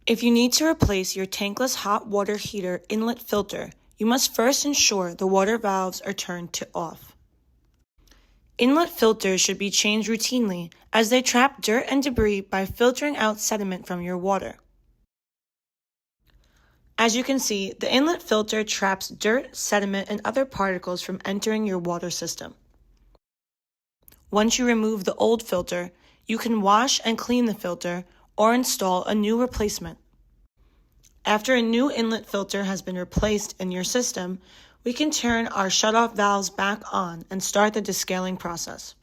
If you need to replace your tankless hot water heater inlet filter, you must first ensure the water valves are turned to off. Inlet filters should be changed routinely as they trap dirt and debris by filtering out sediment from your water. As you can see, the inlet filter traps dirt, sediment, and other particles from entering your water system. Once you remove the old filter, you can wash and clean the filter or install a new replacement. After a new inlet filter has been replaced in your system, we can turn our shutoff valves back on and start the descaling process.